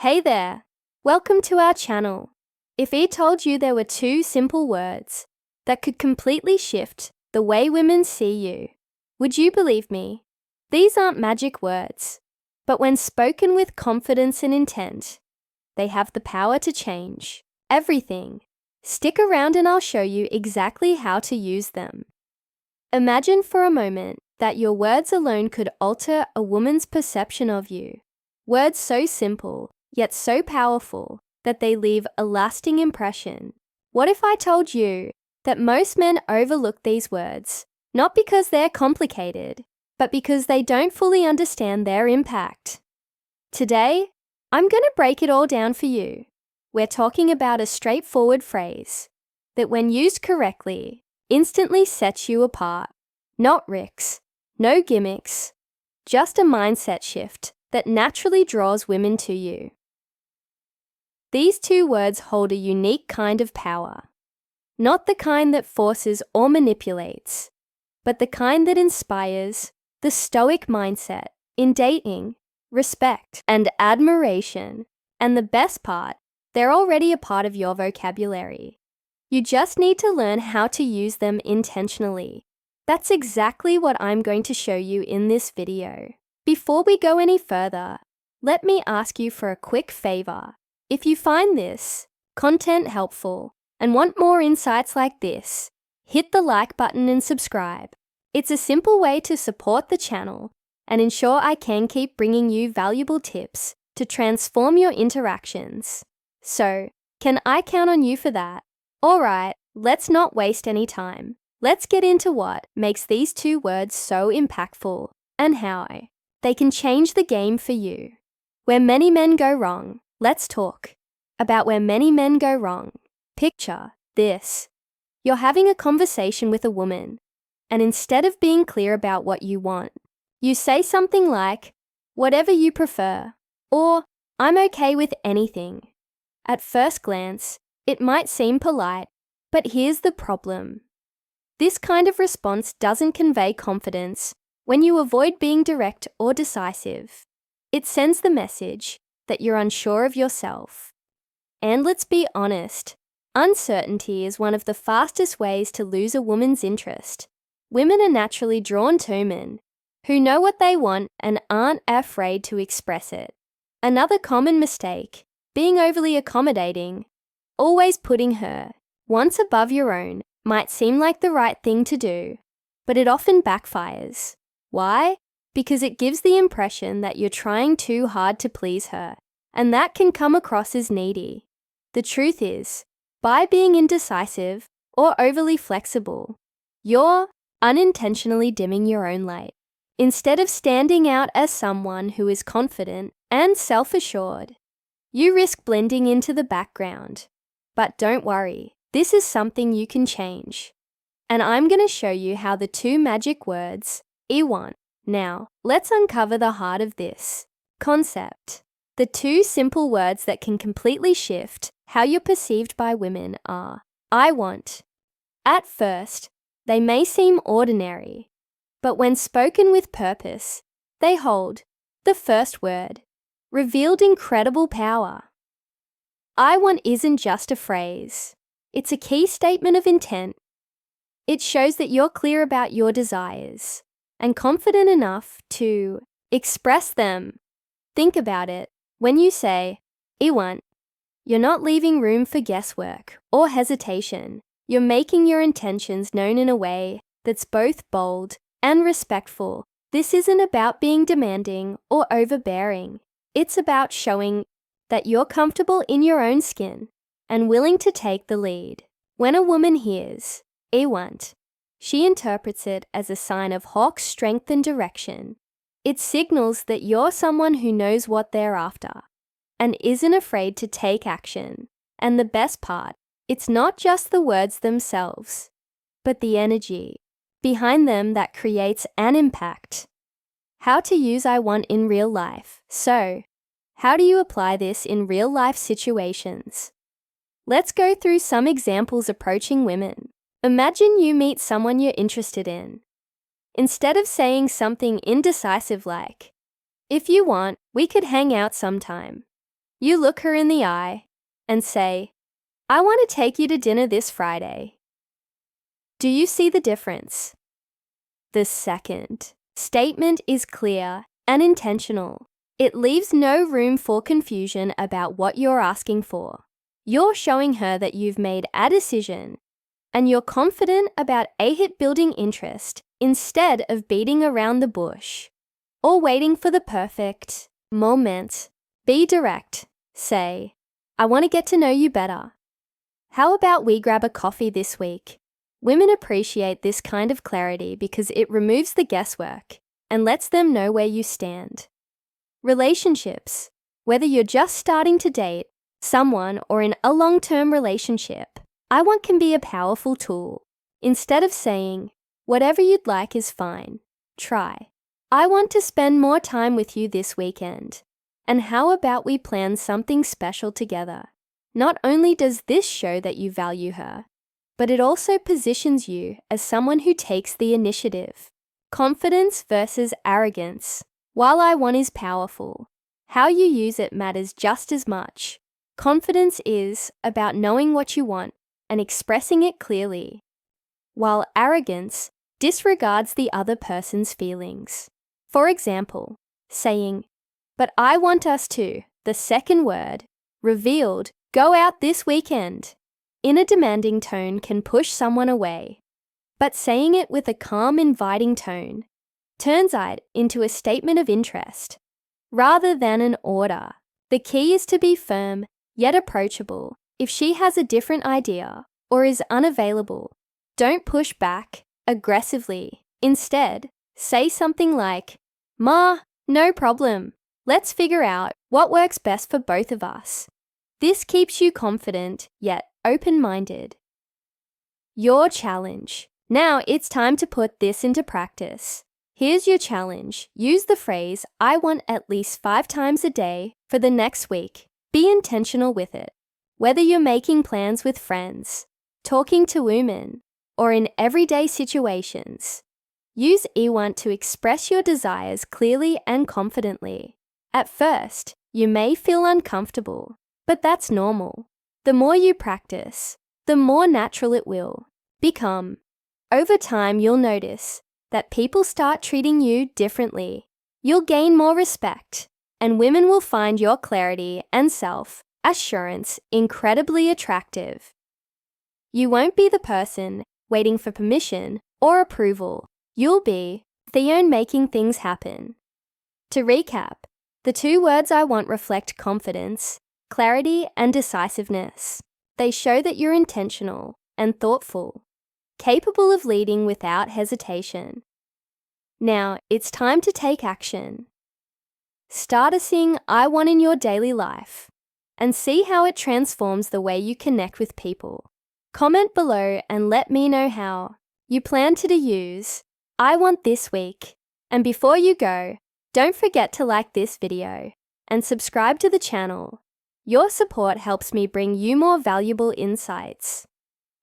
Hey there! Welcome to our channel. If I told you there were two simple words that could completely shift the way women see you, would you believe me? These aren't magic words, but when spoken with confidence and intent, they have the power to change everything. Stick around and I'll show you exactly how to use them. Imagine for a moment that your words alone could alter a woman's perception of you. Words so simple, yet so powerful, that they leave a lasting impression. What if I told you that most men overlook these words, not because they're complicated, but because they don't fully understand their impact? Today, I'm going to break it all down for you. We're talking about a straightforward phrase that, when used correctly, instantly sets you apart. Not tricks, no gimmicks, just a mindset shift that naturally draws women to you. These two words hold a unique kind of power. Not the kind that forces or manipulates, but the kind that inspires the Stoic mindset in dating, respect, and admiration. And the best part, they're already a part of your vocabulary. You just need to learn how to use them intentionally. That's exactly what I'm going to show you in this video. Before we go any further, let me ask you for a quick favor. If you find this content helpful and want more insights like this, hit the like button and subscribe. It's a simple way to support the channel and ensure I can keep bringing you valuable tips to transform your interactions. So, can I count on you for that? Alright, let's not waste any time. Let's get into what makes these two words so impactful and how they can change the game for you. Where many men go wrong. Let's talk about where many men go wrong. Picture this. You're having a conversation with a woman, and instead of being clear about what you want, you say something like, "Whatever you prefer," or "I'm okay with anything." At first glance, it might seem polite, but here's the problem. This kind of response doesn't convey confidence when you avoid being direct or decisive. It sends the message that you're unsure of yourself. And let's be honest, uncertainty is one of the fastest ways to lose a woman's interest. Women are naturally drawn to men who know what they want and aren't afraid to express it. Another common mistake, being overly accommodating, always putting her wants above your own, might seem like the right thing to do, but it often backfires. Why? Because it gives the impression that you're trying too hard to please her, and that can come across as needy. The truth is, by being indecisive or overly flexible, you're unintentionally dimming your own light. Instead of standing out as someone who is confident and self-assured, you risk blending into the background. But don't worry, this is something you can change. And I'm going to show you how the two magic words, I want. Now, let's uncover the heart of this concept. The two simple words that can completely shift how you're perceived by women are, I want. At first, they may seem ordinary, but when spoken with purpose, they hold, the first word, revealed incredible power. I want isn't just a phrase. It's a key statement of intent. It shows that you're clear about your desires and confident enough to express them. Think about it. When you say, I want, you're not leaving room for guesswork or hesitation. You're making your intentions known in a way that's both bold and respectful. This isn't about being demanding or overbearing. It's about showing that you're comfortable in your own skin and willing to take the lead. When a woman hears, I want, she interprets it as a sign of hawk's strength and direction. It signals that you're someone who knows what they're after and isn't afraid to take action. And the best part, it's not just the words themselves, but the energy behind them that creates an impact. How to use I want in real life. So, how do you apply this in real life situations? Let's go through some examples approaching women. Imagine you meet someone you're interested in. Instead of saying something indecisive like, "If you want, we could hang out sometime," You look her in the eye and say, "I want to take you to dinner this Friday." Do you see the difference? The second statement is clear and intentional. It leaves no room for confusion about what you're asking for. You're showing her that you've made a decision and you're confident about building interest instead of beating around the bush or waiting for the perfect moment. Be direct. Say, "I want to get to know you better. How about we grab a coffee this week?" Women appreciate this kind of clarity because it removes the guesswork and lets them know where you stand. Relationships. Whether you're just starting to date someone or in a long-term relationship, "I want" can be a powerful tool. Instead of saying, "Whatever you'd like is fine," try, "I want to spend more time with you this weekend. And how about we plan something special together?" Not only does this show that you value her, but it also positions you as someone who takes the initiative. Confidence versus arrogance. While "I want" is powerful, how you use it matters just as much. Confidence is about knowing what you want and expressing it clearly, while arrogance disregards the other person's feelings. For example, saying, "But I want us to," the second word, revealed, "go out this weekend," in a demanding tone can push someone away. But saying it with a calm, inviting tone turns it into a statement of interest rather than an order. The key is to be firm yet approachable. If she has a different idea or is unavailable, don't push back aggressively. Instead, say something like, "Ma, no problem. Let's figure out what works best for both of us." This keeps you confident yet open-minded. Your challenge. Now it's time to put this into practice. Here's your challenge. Use the phrase, "I want" at least 5 times a day for the next week. Be intentional with it. Whether you're making plans with friends, talking to women, or in everyday situations, use "I want" to express your desires clearly and confidently. At first, you may feel uncomfortable, but that's normal. The more you practice, the more natural it will become. Over time, you'll notice that people start treating you differently. You'll gain more respect, and women will find your clarity and self-assurance incredibly attractive. You won't be the person waiting for permission or approval. You'll be Theon making things happen. To recap, the 2 words "I want" reflect confidence, clarity, and decisiveness. They show that you're intentional and thoughtful, capable of leading without hesitation. Now, it's time to take action. Start seeing "I want" in your daily life and see how it transforms the way you connect with people. Comment below and let me know how you plan to use "I want" this week. And before you go, don't forget to like this video and subscribe to the channel. Your support helps me bring you more valuable insights.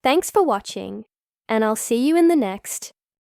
Thanks for watching, and I'll see you in the next